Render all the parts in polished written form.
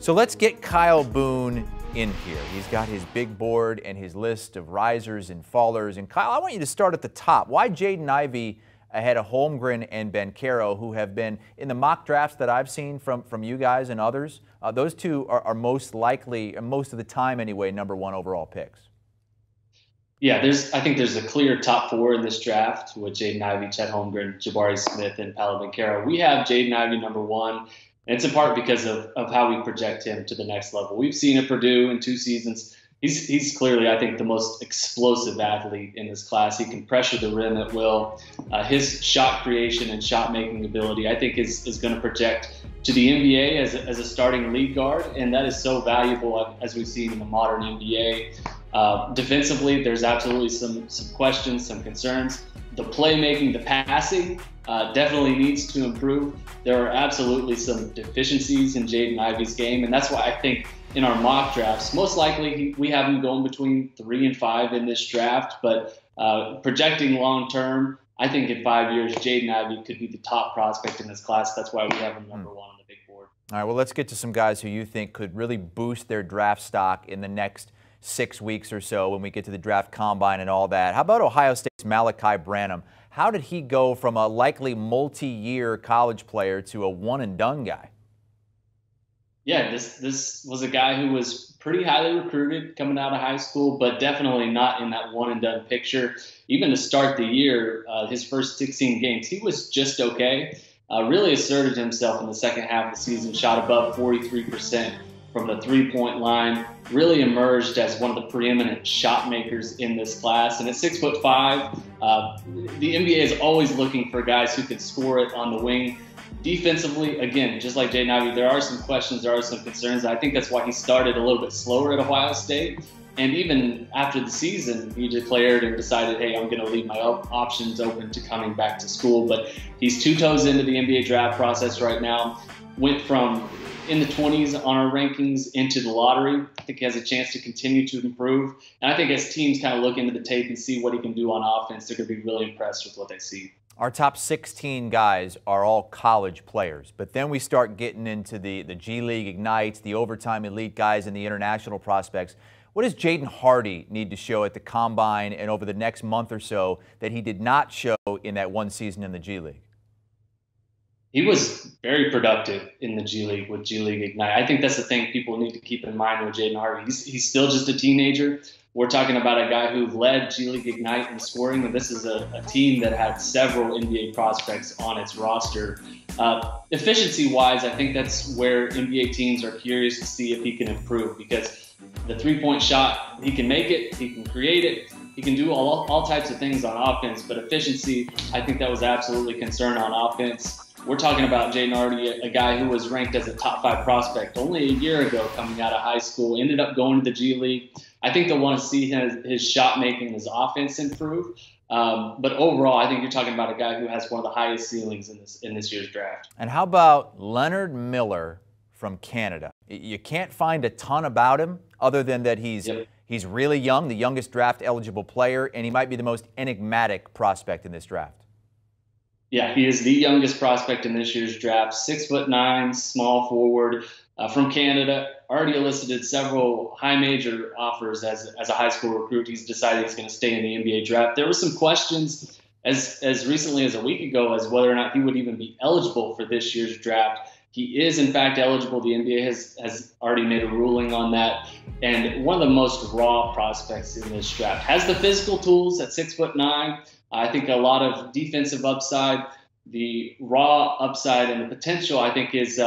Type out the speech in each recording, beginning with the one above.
So let's get Kyle Boone in here. He's got his big board and his list of risers and fallers. And Kyle, I want you to start at the top. Why Jaden Ivy ahead of Holmgren and Bencaro, who have been in the mock drafts that I've seen from you guys and others? Those two are most likely, most of the time anyway, #1 overall picks. Yeah, I think there's a clear top 4 in this draft with Jaden Ivy, Chet Holmgren, Jabari Smith, and Paolo Bencaro. We have Jaden Ivy #1. And it's in part because of how we project him to the next level. We've seen at Purdue in 2 seasons. He's clearly, I think, the most explosive athlete in this class. He can pressure the rim at will. His shot creation and shot making ability, I think, is going to project to the NBA as a starting lead guard. And that is so valuable, as we've seen in the modern NBA. Defensively, there's absolutely some questions, some concerns. The playmaking, the passing, definitely needs to improve. There are absolutely some deficiencies in Jaden Ivey's game, and that's why I think in our mock drafts, most likely we have him going between 3 and 5 in this draft, but projecting long term, I think in 5 years, Jaden Ivey could be the top prospect in this class. That's why we have him #1 on the big board. All right, well, let's get to some guys who you think could really boost their draft stock in the next 6 weeks or so when we get to the draft combine and all that. How about Ohio State's Malachi Barrett? How did he go from a likely multi-year college player to a one-and-done guy? Yeah, this was a guy who was pretty highly recruited coming out of high school, but definitely not in that one-and-done picture. Even to start the year, his first 16 games, he was just okay. Really asserted himself in the second half of the season, shot above 43% from the three-point line, really emerged as one of the preeminent shot makers in this class. And at 6'5", the NBA is always looking for guys who can score it on the wing. Defensively, again, just like Jaden Ivey, there are some questions, there are some concerns. I think that's why he started a little bit slower at Ohio State. And even after the season, he declared and decided, hey, I'm going to leave my options open to coming back to school. But he's 2 toes into the NBA draft process right now. Went from in the 20s on our rankings into the lottery. I think he has a chance to continue to improve. And I think as teams kind of look into the tape and see what he can do on offense, they're going to be really impressed with what they see. Our top 16 guys are all college players, but then we start getting into the G League Ignites, the overtime elite guys, and the international prospects. What does Jaden Harvey need to show at the Combine and over the next month or so that he did not show in that one season in the G League? He was very productive in the G League with G League Ignite. I think that's the thing people need to keep in mind with Jaden Harvey. He's still just a teenager. We're talking about a guy who led G League Ignite in scoring, and this is a team that had several NBA prospects on its roster. Efficiency-wise, I think that's where NBA teams are curious to see if he can improve, because the three-point shot, he can make it, he can create it, he can do all types of things on offense, but efficiency, I think that was absolutely a concern on offense. We're talking about Jaden Harvey, a guy who was ranked as a top 5 prospect only a year ago coming out of high school, ended up going to the G League. I think they'll want to see his shot making, his offense improve. But overall, I think you're talking about a guy who has one of the highest ceilings in this year's draft. And how about Leonard Miller from Canada? You can't find a ton about him other than that he's really young, the youngest draft eligible player, and he might be the most enigmatic prospect in this draft. Yeah, he is the youngest prospect in this year's draft. 6'9", small forward from Canada. Already elicited several high major offers as a high school recruit. He's decided he's going to stay in the NBA draft. There were some questions as recently as a week ago as whether or not he would even be eligible for this year's draft. He is, in fact, eligible. The NBA has already made a ruling on that. And one of the most raw prospects in this draft. Has the physical tools at 6'9". I think a lot of defensive upside. The raw upside and the potential, I think, is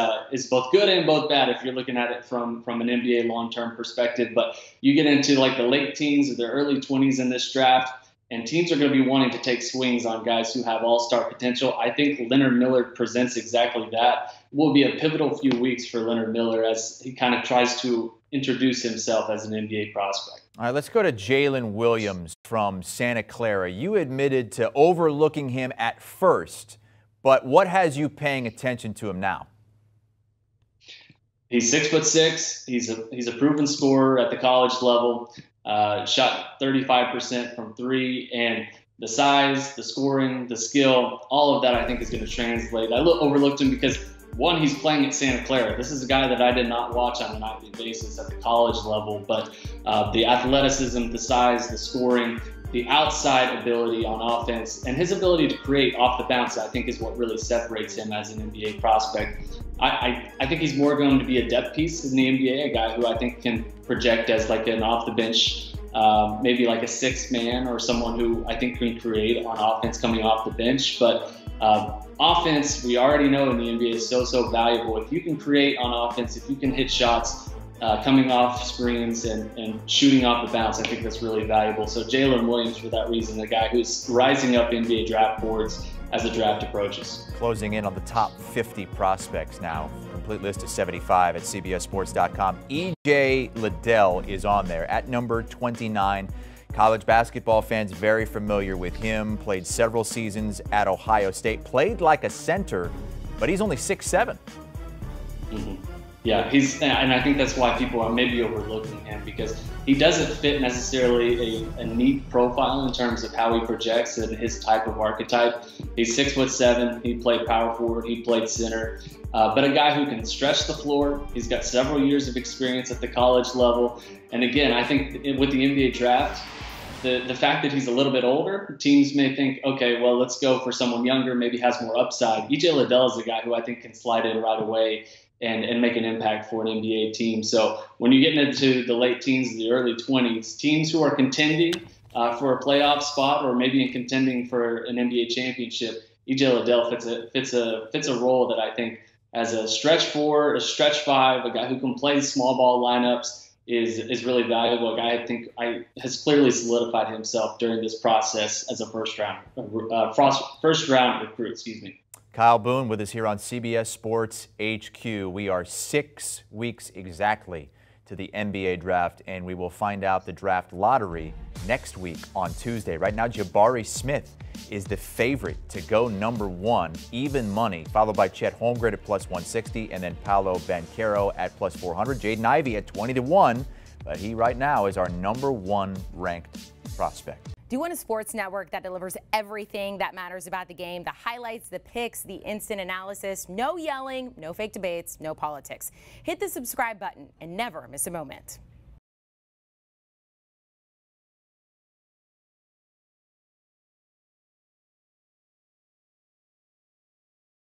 both good and both bad if you're looking at it from an NBA long-term perspective. But you get into like the late teens or the early 20s in this draft, and teams are going to be wanting to take swings on guys who have all-star potential. I think Leonard Miller presents exactly that. It will be a pivotal few weeks for Leonard Miller as he kind of tries to introduce himself as an NBA prospect. All right, let's go to Jaylon Williams from Santa Clara. You admitted to overlooking him at first, but what has you paying attention to him now? He's 6'6". He's a proven scorer at the college level. Shot 35% from 3, and the size, the scoring, the skill, all of that I think is going to translate. I overlooked him because one, he's playing at Santa Clara. This is a guy that I did not watch on a nightly basis at the college level, but the athleticism, the size, the scoring, the outside ability on offense, and his ability to create off the bounce, I think is what really separates him as an NBA prospect. I think he's more going to be a depth piece in the NBA, a guy who I think can project as like an off the bench, maybe like a sixth man or someone who I think can create on offense coming off the bench. But offense, we already know in the NBA is so valuable. If you can create on offense, if you can hit shots coming off screens and shooting off the bounce, I think that's really valuable. So Jaylon Williams, for that reason, the guy who's rising up NBA draft boards as the draft approaches. Closing in on the top 50 prospects now. Complete list of 75 at CBSSports.com. E.J. Liddell is on there at number 29. College basketball fans very familiar with him. Played several seasons at Ohio State. Played like a center, but he's only 6'7". Yeah, and I think that's why people are maybe overlooking him, because he doesn't fit necessarily a neat profile in terms of how he projects and his type of archetype. He's 6'7". He played power forward. He played center, but a guy who can stretch the floor. He's got several years of experience at the college level. And again, I think with the NBA draft, the fact that he's a little bit older, teams may think, okay, well, let's go for someone younger, maybe has more upside. E.J. Liddell is a guy who I think can slide in right away and make an impact for an NBA team. So when you get into the late teens, the early 20s, teams who are contending for a playoff spot or maybe in contending for an NBA championship, E.J. Liddell fits a role that I think as a stretch 4, a stretch 5, a guy who can play small ball lineups is really valuable. A guy I think has clearly solidified himself during this process as a first round recruit. Excuse me. Kyle Boone with us here on CBS Sports HQ. We are 6 weeks exactly to the NBA draft, and we will find out the draft lottery next week on Tuesday. Right now, Jabari Smith is the favorite to go number 1, even money, followed by Chet Holmgren at plus 160, and then Paolo Banchero at plus 400. Jaden Ivy at 20-1, but he right now is our number 1 ranked prospect. Do you want a sports network that delivers everything that matters about the game? The highlights, the picks, the instant analysis, no yelling, no fake debates, no politics. Hit the subscribe button and never miss a moment.